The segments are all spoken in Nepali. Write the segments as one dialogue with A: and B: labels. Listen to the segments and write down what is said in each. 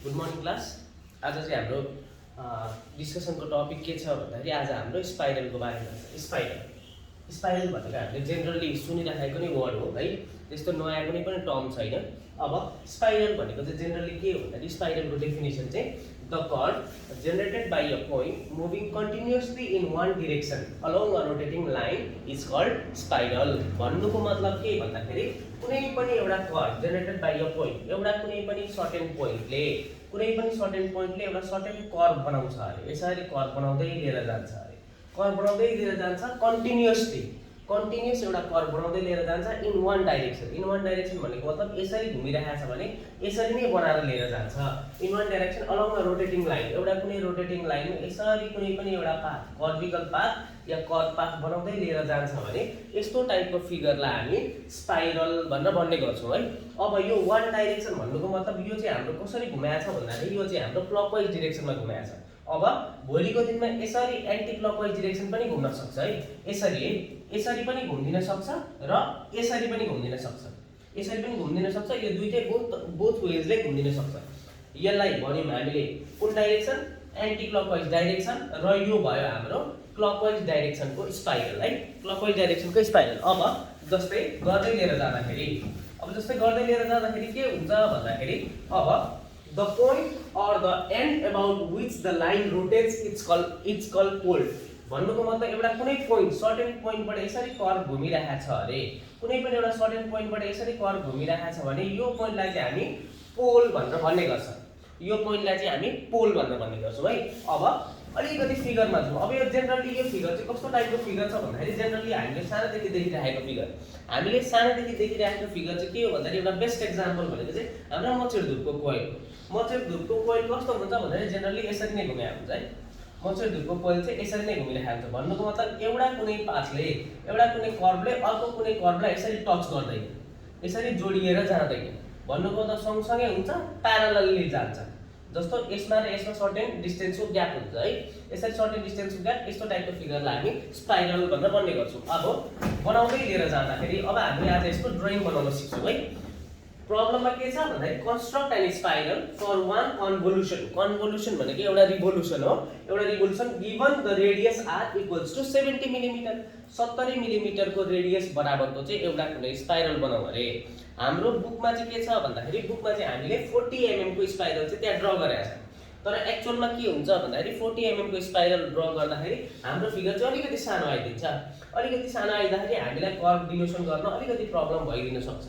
A: Good morning class. आज चाहिँ हाम्रो डिस्कसनको टपिक के छ भन्दाखेरि आज हाम्रो स्पाइरलको बारेमा छ। स्पाइरल भनेको हामीले जेनरली सुनिराखेको नै वर्ड हो है, त्यस्तो नयाँ कुनै पनि टर्म छैन। अब स्पाइरल भनेको चाहिँ जेनरली के हो भन्दाखेरि स्पाइरलको डेफिनेसन चाहिँ the curve generated by a point moving continuously in one direction along a rotating line is called spiral. भन्नुको मतलब के भन्दाखेरि कुनै पनि एउटा curve generated by a point, एउटा कुनै पनि सर्टेन पोइन्टले एउटा सर्टेन कर्व बनाउँछ अरे, यसरी कर्व बनाउँदै लिएर जान्छ अरे, कर्व बनाउँदै लिएर जान्छ कन्टिन्युअस एउटा कर्व बनाउँदै लिएर जान्छ इन वान डाइरेक्सन भनेको मतलब यसरी घुमिरहेको छ भने यसरी नै बनाएर लिएर जान्छ। In one direction along a rotating line, एउटा कुनै रोटेटिङ लाइन यसरी कुनै पनि एउटा पाथ कर्विकल पाथ या कर्व पाथ बनाउँदै लिएर जान्छ भने यस्तो टाइपको फिगरलाई हामी स्पाइरल भनेर भन्ने गर्छौँ है। अब यो वान डाइरेक्सन भन्नुको मतलब यो चाहिँ हाम्रो कसरी घुमाएको छ भन्दाखेरि यो चाहिँ हाम्रो क्लकवाइज डिरेक्सनमा घुमाएको छ। अब भोलिको दिनमा यसरी एन्टी क्लकवाइज डिरेक्सन पनि घुम्न सक्छ है, यसरी पनि घुम्दिन सक्छ र यसरी पनि घुम्दिन सक्छ, यो दुईटै बोथ वेजले घुम्दिन सक्छ। यसलाई भन्यौँ हामीले कुन डाइरेक्सन, एन्टी क्लकवाइज डाइरेक्सन, र यो भयो हाम्रो क्लकवाइज डाइरेक्सनको स्पाइरल है, क्लकवाइज डाइरेक्सनको स्पाइरल। अब जस्तै गर्दै लिएर जाँदाखेरि के हुन्छ भन्दाखेरि अब the point or the end about which the line rotates it's called pole। भन्नुको मतलब एउटा कुनै पोइन्ट सर्टेन पोइन्टबाट यसरी कर्व घुमिरहेको छ अरे, कुनै पनि एउटा सर्टेन पोइन्टबाट यसरी कर्व घुमिरहेको छ भने यो पोइन्टलाई चाहिँ हामी पोल भनेर भन्ने गर्छौँ है। अब अलिकति फिगरमा जाउँ। अब यो जेनरली यो फिगर चाहिँ कस्तो टाइपको फिगर छ भन्दाखेरि जेनरली हामीले सानोदेखि देखिरहेको फिगर चाहिँ के हो भन्दाखेरि एउटा बेस्ट एक्जाम्पल भनेको चाहिँ हाम्रो मचेर धुपको कोइल कस्तो हुन्छ भन्दाखेरि जेनरली यसरी नै घुमेको हुन्छ है। मचेर धुपको कोइल चाहिँ यसरी नै घुमिरहेको हुन्छ। भन्नुको मतलब एउटा कुनै पाथले एउटा कुनै कर्वले अर्को कुनै कर्वलाई यसरी टच गर्दैन, यसरी जोडिएर जाँदैन। भन्नुको मतलब सँगसँगै हुन्छ, प्यारलली जान्छ। जस्तो यसमा र यसमा सर्टेन डिस्टेन्सको ग्याप हुन्छ है, यसरी सर्टेन डिस्टेन्सको ग्याप यस्तो टाइपको फिगरलाई हामी स्पाइरल भनेर भन्ने गर्छौँ। अब बनाउँदै लिएर जाँदाखेरि अब हामीले आज यसको ड्रइङ बनाउन सिक्छौँ है। प्रब्लममा के छ भन्दाखेरि construct an spiral for one convolution भनेको एउटा रिभोल्युसन हो। एउटा revolution given the radius R equals to 70 millimetre, 70 मिलिमिटरको रेडियस बराबरको चाहिँ एउटा कुनै स्पाइरल बनाऊ अरे। हाम्रो बुकमा चाहिँ के छ भन्दाखेरि बुकमा चाहिँ हामीले 40 mm को स्पाइरल चाहिँ त्यहाँ ड्र गरेका छ, तर एक्चुअलमा के हुन्छ भन्दाखेरि 40 mm को स्पाइरल ड्र गर्दाखेरि हाम्रो फिगर चाहिँ अलिकति सानो आइदिन्छ। अलिकति सानो आइदाखेरि हामीलाई कर्व डिल्युसन गर्न अलिकति प्रब्लम भइदिन सक्छ।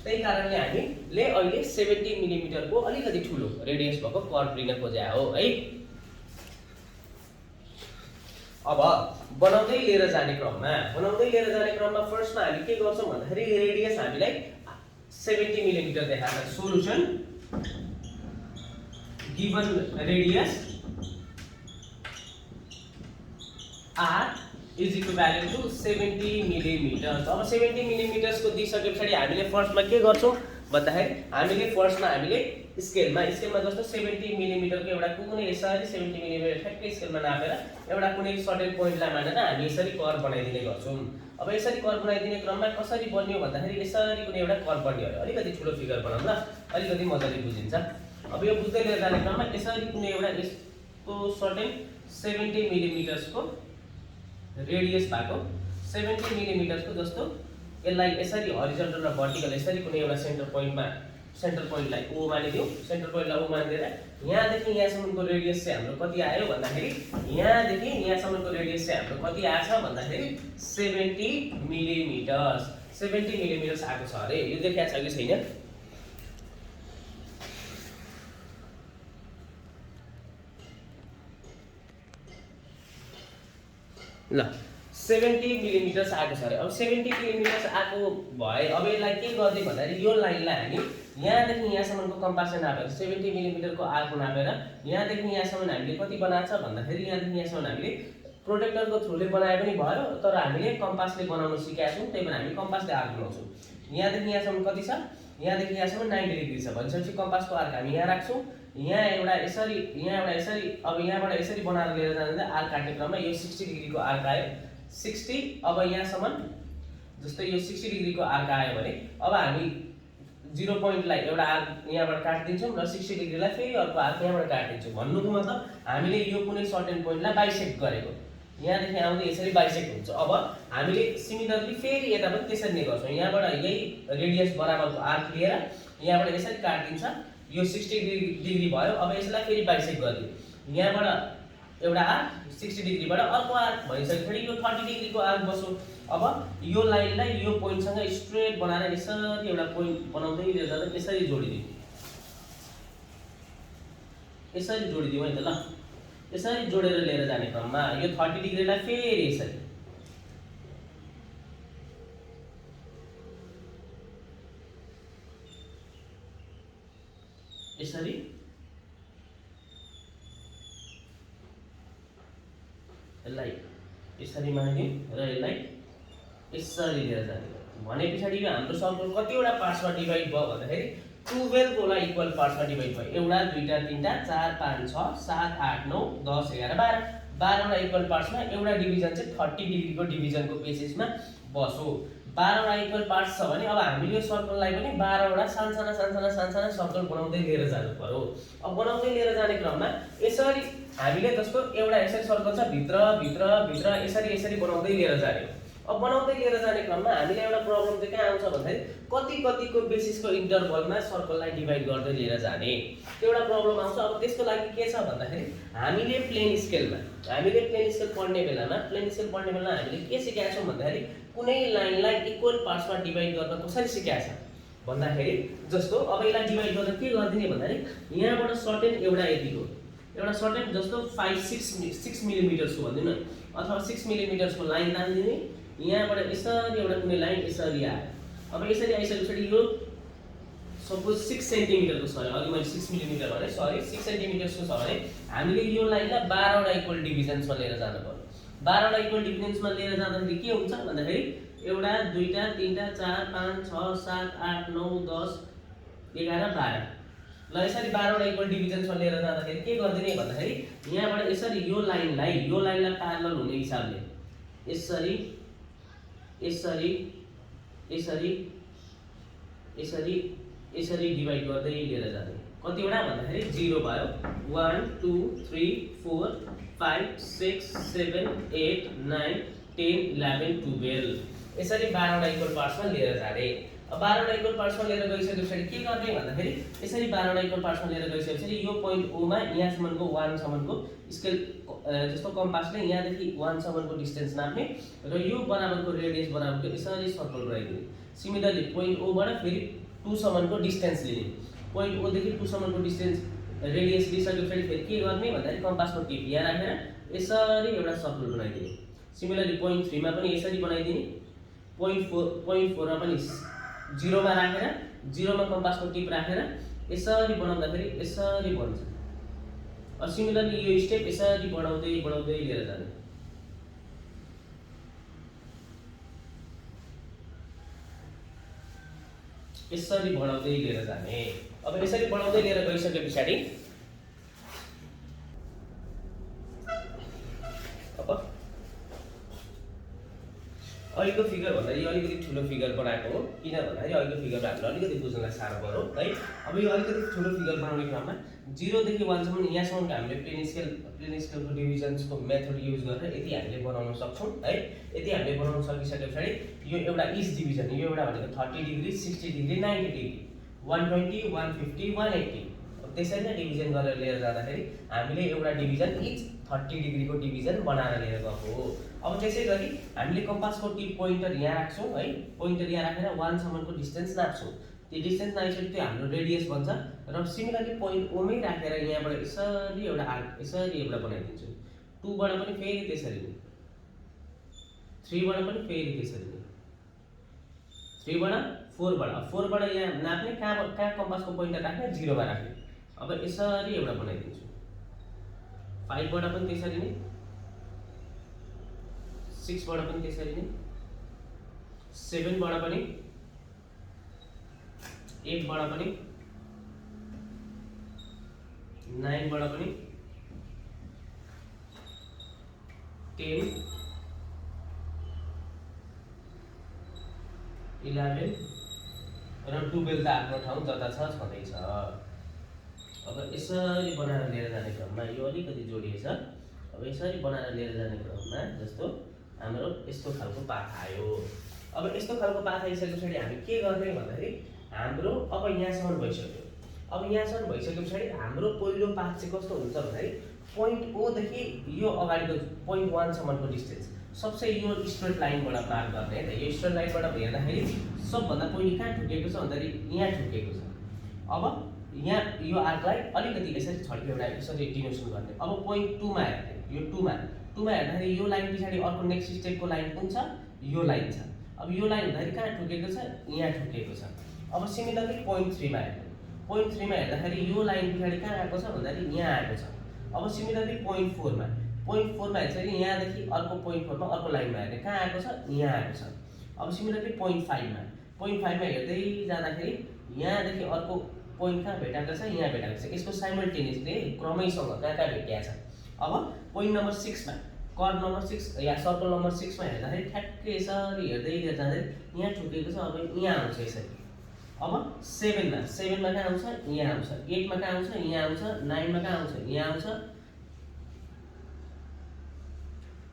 A: त्यही कारणले हामीले अहिले 70 मिलिमिटरको अलिकति ठुलो रेडियस भएको कर्व लिन खोजेका हो है। अब बनाउँदै लिएर जाने क्रममा फर्स्टमा हामी के गर्छौँ भन्दाखेरि रेडियस हामीलाई 70 मिलिमिटर देखाएको छ। Solution given radius R is equal to 70 millimetre. अब 70 मिलिमिटर्सको दिइसके पछाडि हामीले फर्स्टमा के गर्छौँ भन्दाखेरि हामीले स्केलमा जस्तो 70 मिलिमिटरको एउटा कुनै यसरी 70 मिलिमिटर ठ्याक्कै स्केलमा नापेर एउटा कुनै सर्टेन पोइन्टलाई मानेर हामी यसरी कर्व बनाइदिने गर्छौँ। अब यसरी कर्व बनाइदिने क्रममा कसरी बन्यो भन्दाखेरि यसरी कुनै एउटा कर्व बन्यो अरे, अलिकति ठुलो फिगर बनाउँ ल, अलिकति मजाले बुझिन्छ। अब यो बुझ्दै लिएर जाने क्रममा यसरी कुनै एउटा यस्तो सर्टेन 70 मिलिमिटर्सको रेडियस भएको 70 मिलिमिटरको जस्तो यसलाई यसरी हरिजन्टल र भर्टिकल यसरी कुनै एउटा सेन्टर पोइन्टलाई ओ मानिदिउँ। सेन्टर पोइन्टलाई ओ मानिदिएर यहाँदेखि यहाँसम्मको रेडियस चाहिँ हाम्रो कति आयो भन्दाखेरि यहाँदेखि यहाँसम्मको रेडियस चाहिँ हाम्रो कति आएछ भन्दाखेरि 70 मिलिमिटर्स आएको छ अरे। यो देखाएको छ कि छैन? ल 70 मिलिमिटर्स आएको छ अरे। अब 70 मिलिमिटर्स आएको भए अब यसलाई के गर्दै भन्दाखेरि यो लाइनलाई हामी यहाँदेखि यहाँसम्मको कम्पासले नापेर 70 मिलिमिटरको आर्क नापेर यहाँदेखि यहाँसम्म हामीले कति बनाएको छ भन्दाखेरि यहाँदेखि यहाँसम्म हामीले प्रोटेक्टरको थ्रुले बनाए पनि भयो, तर हामीले कम्पासले बनाउन सिकेका छौँ, त्यही भएर हामी कम्पासले आर्क बनाउँछौँ। यहाँदेखि यहाँसम्म कति छ, यहाँदेखि यहाँसम्म 90 डिग्री छ भनेपछि कम्पासको आर्क हामी यहाँ राख्छौँ। यहाँ एउटा यसरी अब यहाँबाट यसरी बनाएर लिएर जाँदा आर्क काट्ने क्रममा यो 60 डिग्रीको आर्क आयो 60। अब यहाँसम्म जस्तै यो 60 डिग्रीको आर्क आयो भने अब हामी 0 पोइन्टलाई एउटा आर्क यहाँबाट काटिदिन्छौँ र 60 डिग्रीलाई फेरि अर्को आर्क यहाँबाट काटिदिन्छौँ। भन्नुको मतलब हामीले यो कुनै सर्टेन पोइन्टलाई बाइसेक्ट गरेको, यहाँदेखि आउँदै यसरी बाइसेक्ट हुन्छ। अब हामीले सिमिलरली फेरि यता पनि त्यसरी नै गर्छौँ। यहाँबाट यही रेडियस बराबरको आर्क लिएर यहाँबाट यसरी काटिदिन्छ, यो 60 डिग्री भयो। अब यसलाई फेरि बाइसेक्ट गरिदियो, यहाँबाट एउटा आर्क 60 डिग्रीबाट अर्को आर्क भइसकेपछि यो 30 डिग्रीको आर्क बस्यो। अब यो लाइनलाई यो पोइन्टसँग स्ट्रेट बनाएर यसरी एउटा पोइन्ट बनाउँदै लिएर जाँदा यसरी जोडिदियो, यसरी जोडिदियो है त ल। यसरी जोडेर लिएर जाने क्रममा यो 30 डिग्रीलाई फेरि यसरी यसरी यसलाई यसरी मानिदिउँ र यसलाई यसरी लिएर जाने भने पछाडि यो हाम्रो सर्कल कतिवटा पार्ट्समा डिभाइड भयो भन्दाखेरि 12 वटा इक्वल पार्ट्समा डिभाइड भयो। एउटा, दुईटा, तीनटा, 4, 5, 6, 7, 8, 9, 10, 11, 12 12वटा इक्वल पार्ट्समा एउटा डिभिजन चाहिँ 30 डिग्रीको डिभिजनको बेसिसमा बस्यो। 12वटा इक्वल पार्ट्स छ भने अब हामीले यो सर्कललाई पनि 12वटा सानसाना सर्कल बनाउँदै लिएर जानु पर्यो। अब बनाउँदै लिएर जाने क्रममा यसरी हामीले जस्तो एउटा यसरी सर्कल छ, भित्र भित्र भित्र यसरी बनाउँदै लिएर जाने। अब बनाउँदै लिएर जाने क्रममा हामीले एउटा प्रब्लम चाहिँ कहाँ आउँछ भन्दाखेरि कतिको बेसिसको इन्टरभलमा सर्कललाई डिभाइड गर्दै लिएर जाने, त्यो एउटा प्रब्लम आउँछ। अब त्यसको लागि के छ भन्दाखेरि हामीले प्लेन स्केल पढ्ने बेलामा हामीले के सिकाएको छौँ भन्दाखेरि कुनै लाइनलाई इक्वल पार्ट्समा डिभाइड गर्न कसरी सिकाएको छ भन्दाखेरि जस्तो अब यसलाई डिभाइड गर्दा के गरिदिने भन्दाखेरि यहाँबाट सर्टेन एउटा यतिको एउटा सर्टेन जस्तो 6 मिलिमिटर्सको भनिदिनु न, अथवा 6 मिलिमिटर्सको लाइन तानिदिने। यहाँबाट यसरी एउटा कुनै लाइन यसरी आयो। अब यसरी आइसकेपछि यो सपोज 6 सेन्टिमिटरको छ, अघि मैले 6 मिलिमिटर भने सरी 6 सेन्टिमिटर्सको छ भने हामीले यो लाइनलाई 12वटा इक्वल डिभिजन्समा लिएर जानु पर्यो। 12वटा इक्वल डिभिजन्समा लिएर जाँदाखेरि के हुन्छ भन्दाखेरि एउटा, दुईटा, तीनटा, 4, 5, 6, 7, 8, 9, 10, 11, 12 ल यसरी 12वटा इक्वल डिभिजन्समा लिएर जाँदाखेरि के गरिदिने भन्दाखेरि यहाँबाट यसरी यो लाइनलाई प्यारलल हुने हिसाबले यसरी यसरी यसरी यसरी यसरी डिभाइड गर्दै लिएर जाने। कतिवटा भन्दाखेरि 0 भयो, 1 2 3 4 5 6 7 8 9 10 11 12 यसरी 12वटा इक्वल पार्ट्समा लिएर जाने। अब 12वटा इक्वल पार्ट्समा लिएर गइसकेपछि के गर्ने भन्दाखेरि यसरी 12वटा इक्वल पार्ट्समा लिएर गइसकेपछि यो पोइन्ट ओ मा यहाँसम्मको 1 सम्मको स्केल जस्तो कम्पासले यहाँदेखि 1 सम्मको डिस्टेन्स नाप्ने र यो बराबरको रेडियस बराबरको यसरी सर्कल बनाइदिने। सिमिलरली पोइन्ट ओ बाट फेरि 2 सम्मको डिस्टेन्स लिने। पोइन्ट ओ देखि 2 सम्मको डिस्टेन्स रेडियस लिइसकेपछि फेरि के गर्ने भन्दाखेरि कम्पासको टिप यहाँ राखेर यसरी एउटा सर्कल बनाइदिने। सिमिलरली पोइन्ट 3 मा पनि यसरी बनाइदिने। पोइन्ट 4 मा पनि 0 मा राखेर 0 मा कम्पासको टिप राखेर यसरी बनाउँदाखेरि यसरी बन्छ। सिमिलरली यो स्टेप यसरी बढाउँदै लिएर जाने। यसरी बढाउँदै लिएर जाने। अब यसरी बढाउँदै लिएर गइसके पछाडि अब अहिलेको फिगर भन्दा यो अलिकति ठुलो फिगर बनाएको हो, किन भन्दाखेरि अहिलेको फिगर हामीले अलिकति बुझ्नलाई साह्रो पर्यो है। अब यो अलिकति ठुलो फिगर बनाउने क्रममा 0 देखि 1 सम्म यहाँसम्मको हामीले प्लेन स्केलको डिभिजन्सको मेथड युज गरेर यति हामीले बनाउन सक्छौँ है। यति हामीले बनाउन सकिसके पछाडि यो एउटा इच डिभिजन, यो एउटा भनेको 30 डिग्री 60 डिग्री 90 डिग्री 120 150 180 त्यसरी नै डिभिजन गरेर लिएर जाँदाखेरि हामीले एउटा डिभिजन इच 30 डिग्रीको डिभिजन बनाएर लिएर गएको हो। अब त्यसै गरी हामीले कम्पासको टिप पोइन्टर यहाँ राख्छौँ है, पोइन्टर यहाँ राखेर 1 सम्मको डिस्टेन्स नाप्छौँ। त्यो डिस्टेन्स नापिसकेपछि त्यो हाम्रो रेडियस बन्छ र सिमिलरली पोइन्ट ओ मै राखेर यहाँबाट यसरी एउटा आर्क यसरी एउटा बनाइदिन्छौँ। 2 बाट पनि फेरि त्यसरी नै, 3 बाट पनि फेरि त्यसरी नै, 3 बाट 4 बाट यहाँ नाप्ने, कहाँ कम्पासको पोइन्टर राख्ने 0 मा राख्ने। अब यसरी एउटा बनाइदिन्छु। 5 बाट पनि त्यसरी नै, 6 बाट पनि त्यसरी नै, 7 बाट पनि, 8 बाट पनि, 9 बाट पनि, 10 11 र टुबेल त आफ्नो ठाउँ जता छ छँदैछ। अब यसरी बनाएर लिएर जाने क्रममा यो अलिकति जोडिएछ। अब यसरी बनाएर लिएर जाने क्रममा जस्तो हाम्रो यस्तो खालको पाथ आयो। अब यस्तो खालको पाथ आइसके पछाडि हामी के गर्ने भन्दाखेरि हाम्रो अब यहाँसम्म भइसक्यो। अब यहाँसम्म भइसके पछाडि हाम्रो पहिलो पाथ चाहिँ कस्तो हुन्छ भन्दाखेरि पोइन्ट ओ देखि यो अगाडिको पोइन्ट 1 सम्मको डिस्टेन्स सबसे यो स्ट्रेट लाइनबाट मार्क गर्ने है त। यो स्ट्रेट लाइनबाट हेर्दाखेरि सबभन्दा पहिले कहाँ ठुकेको छ भन्दाखेरि यहाँ ठुकेको छ। अब यहाँ यो आर्कलाई अलिकति यसरी छड्क्याउँदा यसरी डिनोसन गर्ने। अब पोइन्ट 2 मा हेर्ने, यो 2 मा हेर्दाखेरि यो लाइन पछाडि अर्को नेक्स्ट स्टेपको लाइन कुन छ, यो लाइन छ। अब यो लाइन हुँदाखेरि कहाँ ठुकेको छ, यहाँ ठुकेको छ। अब सिमिलरली पोइन्ट 3 मा हेर्ने, पोइन्ट 3 मा हेर्दाखेरि यो लाइन पछाडि कहाँ आएको छ भन्दाखेरि यहाँ आएको छ। अब सिमिलरली पोइन्ट 4 मा हेर्दाखेरि यहाँदेखि अर्को पोइन्ट 4 मा अर्को लाइनमा हेर्ने, कहाँ आएको छ, यहाँ आएको छ। अब सिमिलरली पोइन्ट 5 मा हेर्दै जाँदाखेरि यहाँदेखि अर्को पोइन्ट कहाँ भेटाएको छ, यहाँ भेटाएको छ। यसको साइमल्टेनियसली क्रमैसँग कहाँ कहाँ भेटिएको छ। अब पोइन्ट नम्बर 6 मा कर्व नम्बर 6 या सर्कल नम्बर 6 मा हेर्दाखेरि ठ्याक्कै यसरी हेर्दै जाँदै यहाँ ठुकेको छ। अब यहाँ आउँछ यसरी। अब 7 मा कहाँ आउँछ, यहाँ आउँछ। 8 मा कहाँ आउँछ, यहाँ आउँछ। 9 मा कहाँ आउँछ, यहाँ आउँछ।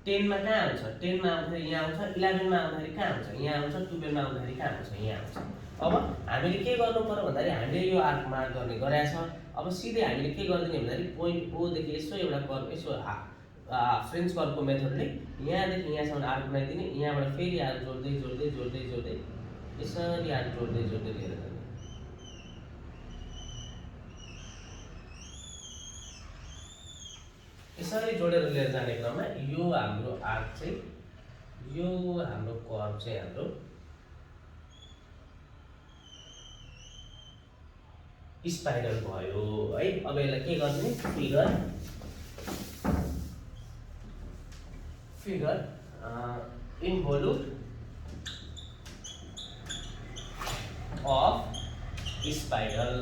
A: 10 मा कहाँ आउँछ, 10 मा आउँदाखेरि यहाँ आउँछ। 11 मा आउँदाखेरि कहाँ आउँछ, यहाँ आउँछ। 12 मा आउँदाखेरि कहाँ आउँछ, यहाँ आउँछ। अब हामीले के गर्नु पर्यो भन्दाखेरि हामीले यो आर्क मार्क गर्ने गरेछ। अब सिधै हामीले के गर्दिने भन्दाखेरि पोइन्ट ओ देखि यसो एउटा कर्व, यसो फ्रेन्च कर्वको मेथडले यहाँदेखि यहाँसम्म आर्क बनाइदिने। यहाँबाट फेरि आर्क जोड्दै जोड्दै जोड्दै जोड्दै यसरी आर्क जोड्दै जोड्दै लिएर जाने। यसरी जोडेर लिएर जाने क्रममा यो हाम्रो आर्क चाहिँ, यो हाम्रो कर्व चाहिँ हाम्रो स्पाइरल भयो है। अब यसलाई के गर्ने, फिगर इन्भोल्युट अफ स्पाइरल।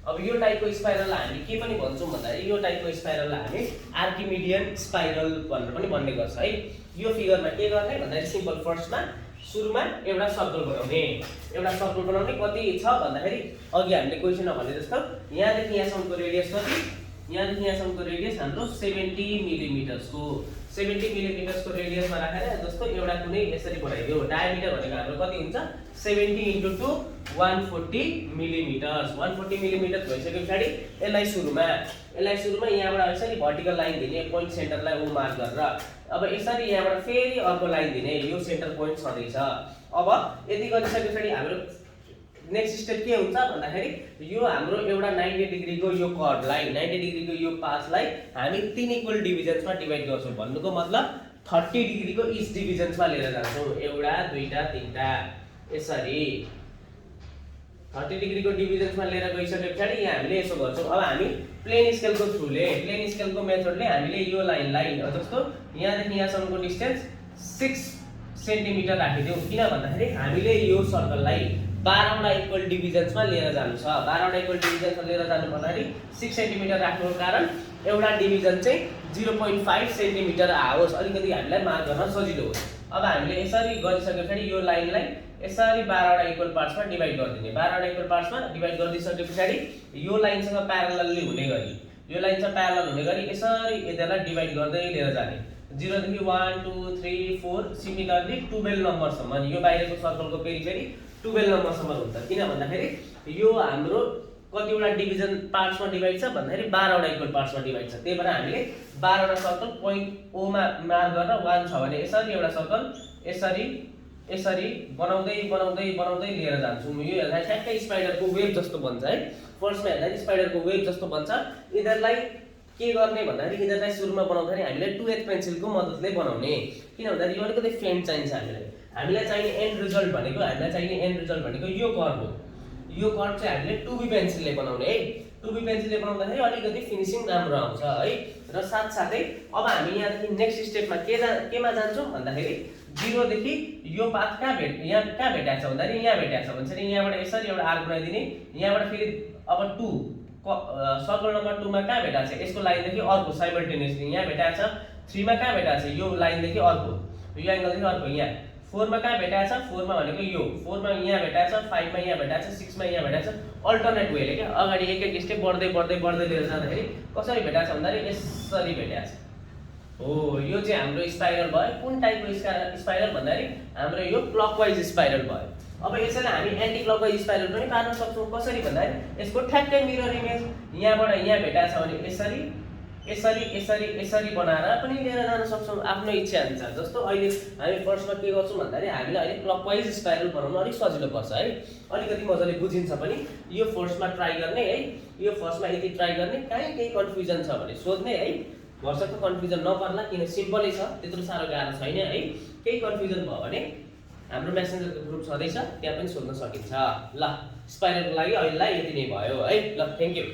A: अब यो टाइपको स्पाइरललाई हामी के पनि भन्छौँ भन्दाखेरि यो टाइपको स्पाइरललाई हामी आर्किमिडियन स्पाइरल भनेर पनि भन्ने गर्छ है। यो फिगरमा के गर्ने भन्दाखेरि सिम्पल फर्स्टमा सुरुमा एउटा सर्कल बनाउने। कति छ भन्दाखेरि अघि हामीले क्वेसनमा भने जस्तो यहाँदेखि यहाँसम्मको रेडियस कति, यहाँदेखि यहाँसम्मको रेडियस हाम्रो 70 मिलिमिटर्सको 70 मिलिमिटर्सको रेडियसमा राखेर जस्तो एउटा कुनै यसरी बनाइदियो। डायमिटर भनेको हाम्रो कति हुन्छ, 70 × 2 140 मिलिमिटर्स। 140 मिलिमिटर भइसके पछाडि यसलाई सुरुमा यहाँबाट यसरी भर्टिकल लाइन दिने, पोइन्ट सेन्टरलाई ऊ मार्क गरेर। अब यसरी यहाँबाट फेरि अर्को लाइन दिने, यो सेन्टर पोइन्ट छँदैछ। अब यति गरिसके पछाडि हाम्रो नेक्स्ट स्टेप के हुन्छ भन्दाखेरि यो हाम्रो एउटा 90 डिग्रीको यो कर्वलाई, 90 डिग्रीको यो पाथलाई हामी 3 इक्वल डिभिजन्समा डिभाइड गर्छौँ। भन्नुको मतलब 30 डिग्रीको इच डिभिजन्समा लिएर जान्छौँ। एउटा, दुईटा, तीनटा यसरी 30 डिग्रीको डिभिजन्समा लिएर गइसके पछाडि यहाँ हामीले यसो गर्छौँ। अब हामी प्लेन स्केलको थ्रुले, प्लेन स्केलको मेथडले हामीले यो लाइनलाई जस्तो यहाँदेखि यहाँसम्मको डिस्टेन्स 6 सेन्टिमिटर राखिदिउँ। किन भन्दाखेरि हामीले यो सर्कललाई 12 वटा इक्वल डिभिजन्समा लिएर जानु छ। 12 वटा इक्वल डिभिजन्समा लिएर जानु पर्दाखेरि 6 सेन्टिमिटर राख्नुको कारण एउटा डिभिजन चाहिँ 0.5 सेन्टिमिटर आओस्, अलिकति हामीलाई मार्क गर्न सजिलो होस्। अब हामीले यसरी गरिसके पछाडि यो लाइनलाई यसरी 12 वटा इक्वल पार्ट्समा डिभाइड गरिदिने। 12 वटा इक्वल पार्ट्समा डिभाइड गरिदिसके पछाडि यो लाइनसँग प्यारलली हुने गरी, यो लाइनसँग प्यारलल हुने गरी यसरी यतालाई डिभाइड गर्दै लिएर जाने। 0 देखि 1 2 3 4 सिमिलरली 12 नम्बरसम्म यो बाहिरको सर्कलको पेरिफेरी 12 नम्बरसम्म हुन्छ। किन भन्दाखेरि यो हाम्रो कतिवटा डिभिजन पार्ट्समा डिभाइड छ भन्दाखेरि 12 वटा इक्वल पार्ट्समा डिभाइड छ। त्यही भएर हामीले 12 वटा सर्कल पोइन्ट ओ मा मार्क गरेर 1 छ भने यसरी एउटा सर्कल यसरी बनाउँदै लिएर जान्छौँ। यो हेर्दा ठ्याक्कै स्पाइडरको वेब जस्तो बन्छ है। फर्स्टमा हेर्दा स्पाइडरको वेब जस्तो बन्छ। यिनीहरूलाई के गर्ने भन्दाखेरि यिनीहरूलाई सुरुमा बनाउँदाखेरि हामीले 2H पेन्सिलको मद्दतले बनाउने। किन भन्दाखेरि यो अलिकति फेन्ट चाहिन्छ हामीलाई चाहिने एन्ड रिजल्ट भनेको यो कर्व हो। यो कर्व चाहिँ हामीले 2B पेन्सिलले बनाउने है। 2B पेन्सिलले बनाउँदाखेरि अलिकति फिनिसिङ राम्रो आउँछ है। र साथसाथै अब हामी यहाँदेखि नेक्स्ट स्टेपमा केमा जान्छौँ भन्दाखेरि 0 देखि यो पाथ यहाँ कहाँ भेटाएको छ भन्दाखेरि यहाँ भेटाएको छ भने यहाँबाट यसरी एउटा आर्क बनाइदिने। यहाँबाट फेरि अब 2 सर्कल नम्बर 2 मा कहाँ भेटाएको छ, यसको लाइनदेखि अर्को साइमल्टेनियसली यहाँ भेटाएको छ। 3 मा कहाँ भेटाएको छ, यो लाइनदेखि अर्को, यो एंगलदेखि अर्को, यहाँ 4 मा कहाँ भेटाएको छ, 4 मा भनेको यो, 4 मा यहाँ भेटाएको छ, 5 मा यहाँ भेटाएको छ, 6 मा यहाँ भेटाएको छ। अल्टरनेट वेले क्या, अगाडि एक स्टेप बढ्दै बढ्दै बढ्दै लिएर जाँदाखेरि कसरी भेटाएको छ भन्दाखेरि यसरी भेटाएको छ। हो, यो चाहिँ हाम्रो स्पाइरल भयो। कुन टाइपको स्पाइरल भन्दाखेरि हाम्रो यो क्लकवाइज स्पाइरल भयो। अब यसैलाई हामी एन्टी क्लकवाइज स्पाइरल पनि पार्न सक्छौँ। कसरी भन्दाखेरि यसको ठ्याक्कै मिरर इमेज यहाँबाट यहाँ भेटाएको छ भने यसरी यसरी यसरी यसरी बनाएर पनि लिएर जान सक्छौँ आफ्नो इच्छा अनुसार। जस्तो अहिले हामी फर्स्टमा के गर्छौँ भन्दाखेरि हामीलाई अहिले क्लकवाइज स्पाइरल बनाउन अलिक सजिलो पर्छ है, अलिकति मजाले बुझिन्छ पनि। यो फर्स्टमा ट्राई गर्ने है, यो फर्स्टमा यति ट्राई गर्ने, कहीँ केही कन्फ्युजन छ भने सोध्ने है। भर्सकको कन्फ्युजन नपर्ला, किन सिम्पलै छ, त्यत्रो साह्रो गाह्रो छैन है। केही कन्फ्युजन भयो भने हाम्रो मेसेन्जरको ग्रुप छँदैछ, त्यहाँ पनि सोध्न सकिन्छ। ल, स्पाइरलको लागि अहिलेलाई यति नै भयो है। ल, थ्याङ्क यू।